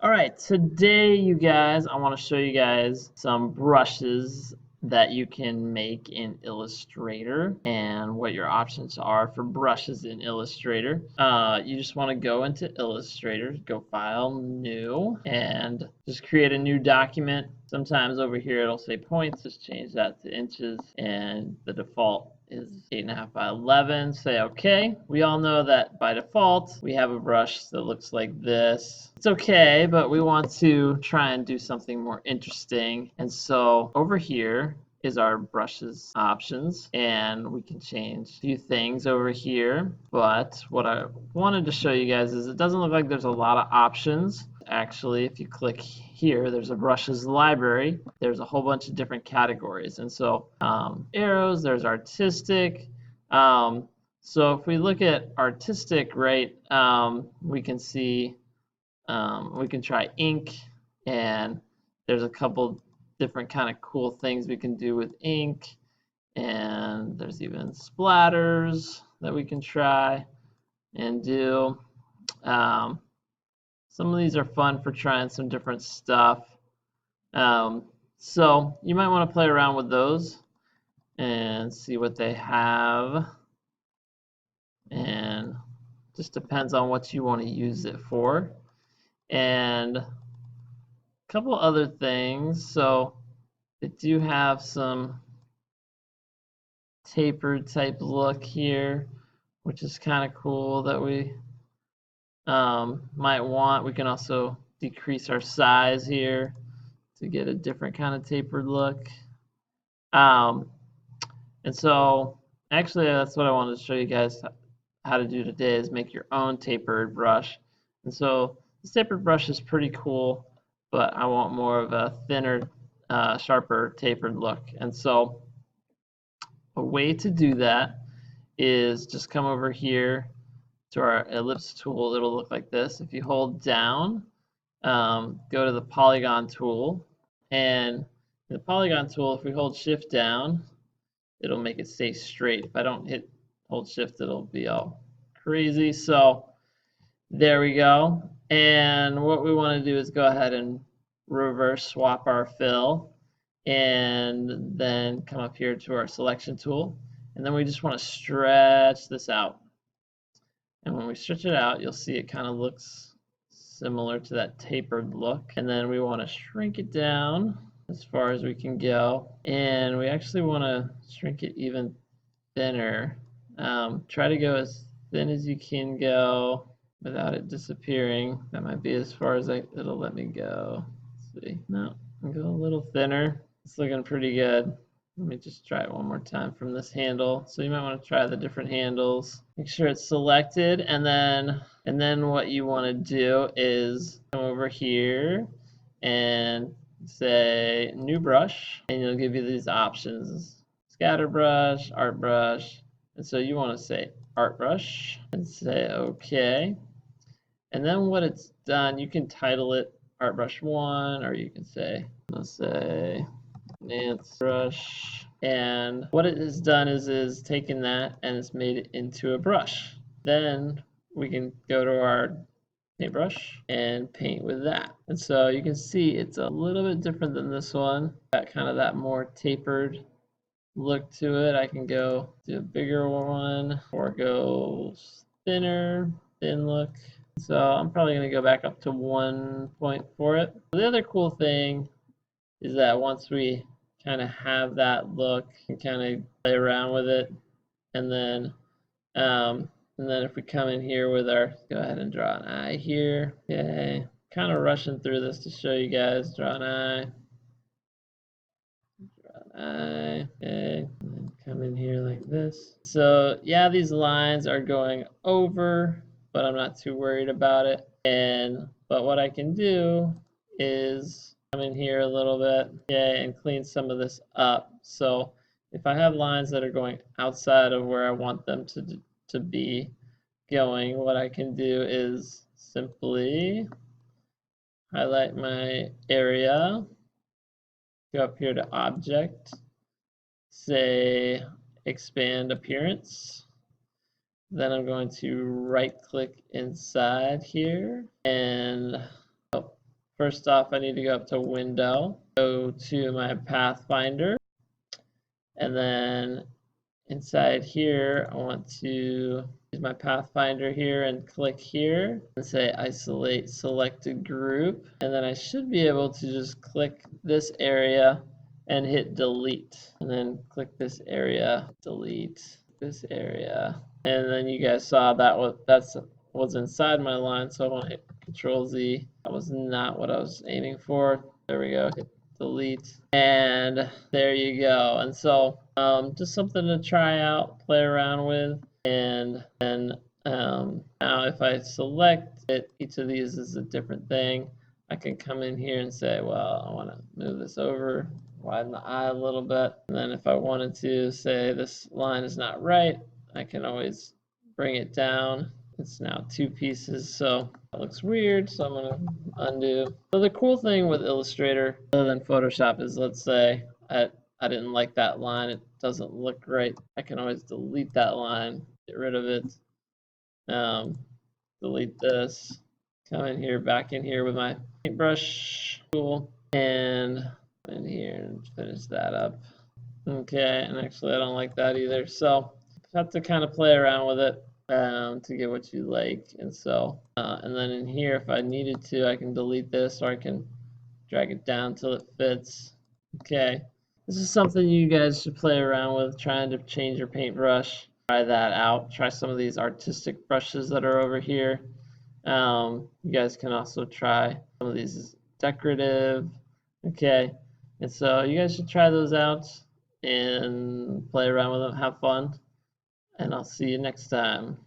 All right, today you guys, I want to show you guys some brushes that you can make in Illustrator and what your options are for brushes in Illustrator. You just want to go into Illustrator, go File, New, and just create a new document. Sometimes over here it'll say points, just change that to inches, and the default is 8.5 by 11. Say OK. We all know that by default we have a brush that looks like this. It's okay, but we want to try and do something more interesting. And so over here is our brushes options, and we can change a few things over here. But what I wanted to show you guys is it doesn't look like there's a lot of options. Actually, if you click here, there's a brushes library. There's a whole bunch of different categories. And so arrows, there's artistic. So if we look at artistic, right, we can see we can try ink, and there's a couple different kind of cool things we can do with ink, and there's even splatters that we can try and do. Some of these are fun for trying some different stuff. So you might want to play around with those and see what they have, and just depends on what you want to use it for. And a couple other things. So they do have some tapered type look here, which is kind of cool that we might want. We can also decrease our size here to get a different kind of tapered look. And so actually that's what I wanted to show you guys how to do today, is make your own tapered brush. And so this tapered brush is pretty cool, but I want more of a thinner, sharper tapered look. And so a way to do that is just come over here to our ellipse tool. It'll look like this. If you hold down, go to the polygon tool, and the polygon tool, if we hold shift down, it'll make it stay straight. If I don't hold shift, it'll be all crazy. So there we go. And what we want to do is go ahead and reverse swap our fill, and then come up here to our selection tool, and then we just want to stretch this out. And when we stretch it out, you'll see it kind of looks similar to that tapered look. And then we want to shrink it down as far as we can go, and we actually want to shrink it even thinner. Try to go as thin as you can go without it disappearing. That might be as far as it'll let me go. Let's see. No, I'll go a little thinner. It's looking pretty good. Let me just try it one more time from this handle. So you might want to try the different handles. Make sure it's selected, and then what you want to do is come over here and say new brush, and it'll give you these options: scatter brush, art brush. And so you want to say art brush and say OK. And then what it's done, you can title it art brush 1, or you can say, let's say Nance brush. And what it has done is taken that and it's made it into a brush. Then we can go to our paintbrush and paint with that. And so you can see it's a little bit different than this one. Got kind of that more tapered look to it. I can go do a bigger one or go thinner, thin look. So I'm probably going to go back up to 1 point for it. The other cool thing is that once we kind of have that look, and kind of play around with it, and then if we come in here with our, go ahead and draw an eye here. Okay, kind of rushing through this to show you guys. Draw an eye. Draw an eye. Okay, and then come in here like this. So yeah, these lines are going over, but I'm not too worried about it. But what I can do is come in here a little bit, okay, and clean some of this up. So if I have lines that are going outside of where I want them to be going, what I can do is simply highlight my area, go up here to object, say expand appearance. Then I'm going to right click inside here, and first off, I need to go up to Window, go to my Pathfinder, and then inside here, I want to use my Pathfinder here and click here and say isolate selected group. And then I should be able to just click this area and hit delete. And then click this area, delete this area. And then you guys saw that was inside my line, so I want to hit Control Z. That was not what I was aiming for. There we go. Hit delete, and there you go. And so just something to try out, play around with. And then now if I select it, each of these is a different thing. I can come in here and say, well, I want to move this over, widen the eye a little bit. And then if I wanted to say this line is not right, I can always bring it down. It's now two pieces, so that looks weird, so I'm going to undo. So the cool thing with Illustrator, other than Photoshop, is let's say I didn't like that line, it doesn't look right. I can always delete that line, get rid of it, delete this, come in here, back in here with my paintbrush tool, and in here and finish that up. Okay, and actually I don't like that either, so you have to kind of play around with it to get what you like. And so and then in here, if I needed to, I can delete this, or I can drag it down till it fits. Okay, this is something you guys should play around with, trying to change your paintbrush. Try that out. Try some of these artistic brushes that are over here. You guys can also try some of these decorative. Okay, and so you guys should try those out and play around with them, have fun, and I'll see you next time.